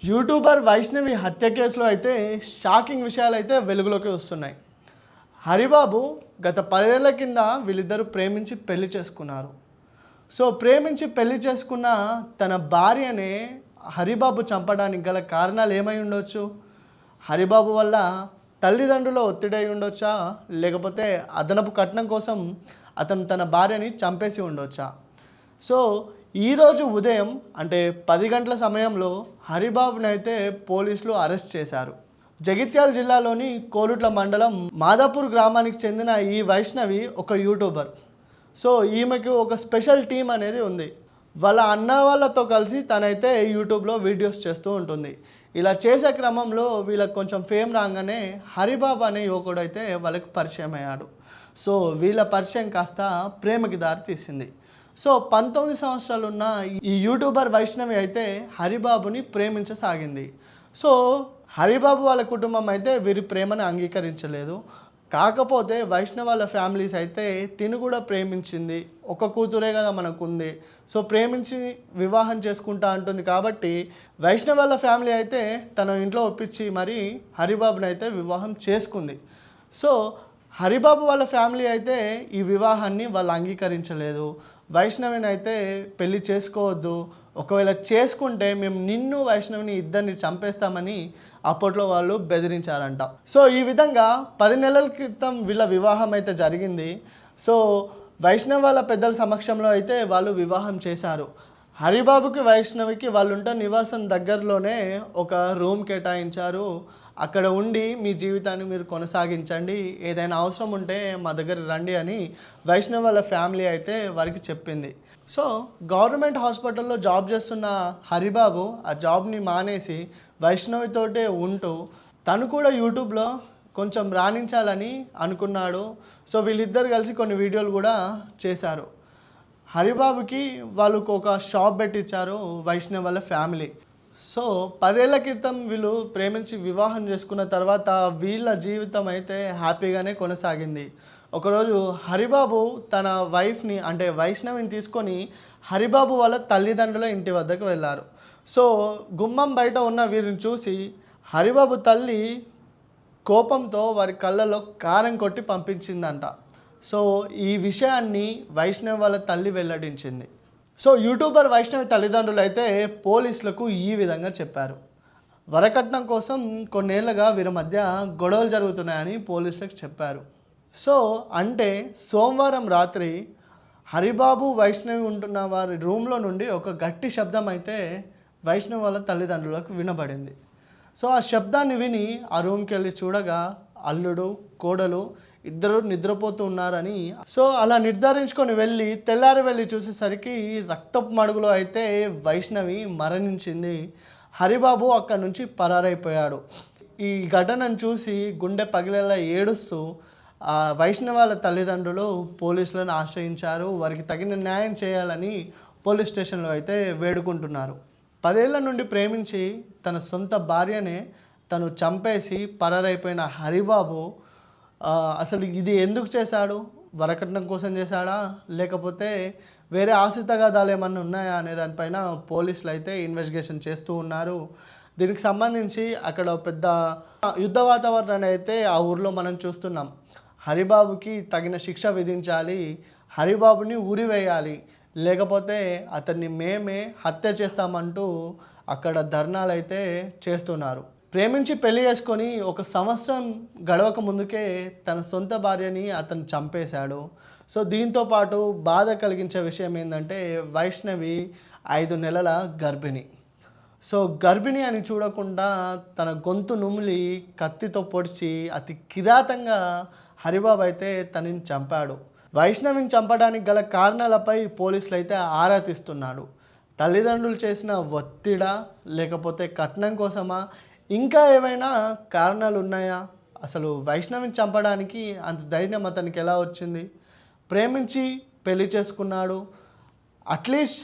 YouTuber Vaishnavi హత్య కేసులో అయితే షాకింగ్ విషయాలు అయితే వెలుగులోకి వస్తున్నాయి. హరిబాబు గత 10 ఏళ్ల కింద వీళ్ళిద్దరూ ప్రేమించి పెళ్లి చేసుకున్నారు. సో ప్రేమించి పెళ్లి చేసుకున్న తన భార్యనే హరిబాబు చంపడానికి గల కారణాలు ఏమై ఉండొచ్చు? హరిబాబు వల్ల తల్లిదండ్రుల ఒత్తిడి ఉండొచ్చా, లేకపోతే అదనపు కట్నం కోసం అతను తన భార్యని చంపేసి ఉండొచ్చా? సో ఈరోజు ఉదయం అంటే 10 గంటల సమయంలో హరిబాబుని అయితే పోలీసులు అరెస్ట్ చేశారు. జగిత్యాల జిల్లాలోని కోరుట్ల మండలం మాదాపూర్ గ్రామానికి చెందిన ఈ వైష్ణవి ఒక యూట్యూబర్. సో ఈమెకు ఒక స్పెషల్ టీం అనేది ఉంది. వాళ్ళ అన్న వాళ్ళతో కలిసి తనైతే యూట్యూబ్లో వీడియోస్ చేస్తూ ఉంటుంది. ఇలా చేసే క్రమంలో వీళ్ళకి కొంచెం ఫేమ్ రాగానే హరిబాబు అనే యువకుడు అయితే వాళ్ళకి పరిచయం అయ్యాడు. సో వీళ్ళ పరిచయం కాస్త ప్రేమకి దారి తీసింది. సో 19 సంవత్సరాలు ఉన్న ఈ యూట్యూబర్ వైష్ణవి అయితే హరిబాబుని ప్రేమించసాగింది. సో హరిబాబు వాళ్ళ కుటుంబం అయితే వీరి ప్రేమను అంగీకరించలేదు. కాకపోతే వైష్ణవ్ వాళ్ళ ఫ్యామిలీస్ అయితే తిను కూడా ప్రేమించింది, ఒక కూతురే కదా మనకుంది, సో ప్రేమించి వివాహం చేసుకుంటా అంటుంది. కాబట్టి వైష్ణవ్ వాళ్ళ ఫ్యామిలీ అయితే తన ఇంట్లో ఒప్పించి మరి హరిబాబుని అయితే వివాహం చేసుకుంది. సో హరిబాబు వాళ్ళ ఫ్యామిలీ అయితే ఈ వివాహాన్ని వాళ్ళు అంగీకరించలేదు. వైష్ణవిని అయితే పెళ్లి చేసుకోవద్దు, ఒకవేళ చేసుకుంటే మేము నిన్ను వైష్ణవిని ఇద్దరిని చంపేస్తామని అప్పట్లో వాళ్ళు బెదిరించారంట. సో ఈ విధంగా 10 నెలల క్రితం వీళ్ళ వివాహం అయితే జరిగింది. సో వైష్ణవ్ వాళ్ళ పెద్దల సమక్షంలో అయితే వాళ్ళు వివాహం చేశారు. హరిబాబుకి వైష్ణవికి వాళ్ళు ఉంటున్న నివాసం దగ్గరలోనే ఒక రూమ్ కేటాయించారు. అక్కడ ఉండి మీ జీవితాన్ని మీరు కొనసాగించండి, ఏదైనా అవసరం ఉంటే మా దగ్గర రండి అని వైష్ణవ్ వాళ్ళ ఫ్యామిలీ అయితే వారికి చెప్పింది. సో గవర్నమెంట్ హాస్పిటల్లో జాబ్ చేస్తున్న హరిబాబు ఆ జాబ్ని మానేసి వైష్ణవితోటే ఉంటూ తను కూడా యూట్యూబ్లో కొంచెం రాణించాలని అనుకున్నాడు. సో వీళ్ళిద్దరు కలిసి కొన్ని వీడియోలు కూడా చేశారు. హరిబాబుకి వాళ్ళకు ఒక షాప్ పెట్టించారు వైష్ణవ్ వాళ్ళ ఫ్యామిలీ. సో 10 ఏళ్ల క్రితం వీళ్ళు ప్రేమించి వివాహం చేసుకున్న తర్వాత వీళ్ళ జీవితం అయితే హ్యాపీగానే కొనసాగింది. ఒకరోజు హరిబాబు తన వైఫ్ని అంటే వైష్ణవిని తీసుకొని హరిబాబు వాళ్ళ తల్లిదండ్రుల ఇంటి వద్దకు వెళ్ళారు. సో గుమ్మం బయట ఉన్న వీరిని చూసి హరిబాబు తల్లి కోపంతో వారి కళ్ళలో కారం కొట్టి పంపించిందంట. సో ఈ విషయాన్ని వైష్ణవి వాళ్ళ తల్లి వెల్లడించింది. సో యూట్యూబర్ వైష్ణవి తల్లిదండ్రులు అయితే పోలీసులకు ఈ విధంగా చెప్పారు. వరకట్నం కోసం కొన్నేళ్లుగా వీరి మధ్య గొడవలు జరుగుతున్నాయని పోలీసులకు చెప్పారు. సో అంటే సోమవారం రాత్రి హరిబాబు వైష్ణవి ఉంటున్న వారి రూమ్లో నుండి ఒక గట్టి శబ్దం అయితే వైష్ణవి వాళ్ళ తల్లిదండ్రులకు వినబడింది. సో ఆ శబ్దాన్ని విని ఆ రూమ్కి వెళ్ళి చూడగా అల్లుడు కోడలు ఇద్దరు నిద్రపోతూ ఉన్నారని, సో అలా నిర్ధారించుకొని తెల్లారి వెళ్ళి చూసేసరికి రక్తపు మడుగులో అయితే వైష్ణవి మరణించింది. హరిబాబు అక్కడి నుంచి పరారైపోయాడు. ఈ ఘటనను చూసి గుండె పగిలేలా ఏడుస్తూ వైష్ణవి వాళ్ళ తల్లిదండ్రులు పోలీసులను ఆశ్రయించారు. వారికి తగిన న్యాయం చేయాలని పోలీస్ స్టేషన్లో అయితే వేడుకుంటున్నారు. 10 ఏళ్ల నుండి ప్రేమించి తన సొంత భార్యనే తను చంపేసి పరారైపోయిన హరిబాబు అసలు ఇది ఎందుకు చేశాడు? వరకట్నం కోసం చేశాడా, లేకపోతే వేరే ఆస్తి తగాదాలు ఏమన్నా ఉన్నాయా అనే దానిపైన పోలీసులు అయితే ఇన్వెస్టిగేషన్ చేస్తూ ఉన్నారు. దీనికి సంబంధించి అక్కడ పెద్ద యుద్ధ వాతావరణాన్ని అయితే ఆ ఊర్లో మనం చూస్తున్నాం. హరిబాబుకి తగిన శిక్ష విధించాలి, హరిబాబుని ఉరివేయాలి, లేకపోతే అతన్ని మేమే హత్య చేస్తామంటూ అక్కడ ధర్నాలు అయితే చేస్తున్నారు. ప్రేమించి పెళ్లి చేసుకొని 1 సంవత్సరం గడవక ముందుకే తన సొంత భార్యని అతను చంపేశాడు. సో దీంతోపాటు బాధ కలిగించే విషయం ఏంటంటే వైష్ణవి 5 నెలల గర్భిణి. సో గర్భిణి అని చూడకుండా తన గొంతు నుమిలి కత్తితో పొడిచి అతి కిరాతంగా హరిబాబు అయితే తనని చంపాడు. వైష్ణవిని చంపడానికి గల కారణాలపై పోలీసులు అయితే ఆరా తీస్తున్నాడు. తల్లిదండ్రులు చేసిన ఒత్తిడా, లేకపోతే కట్నం కోసమా, ఇంకా ఏమైనా కారణాలు ఉన్నాయా? అసలు వైష్ణవిని చంపడానికి అంత ధైర్యం అతనికి ఎలా వచ్చింది? ప్రేమించి పెళ్లి చేసుకున్నాడు, అట్లీస్ట్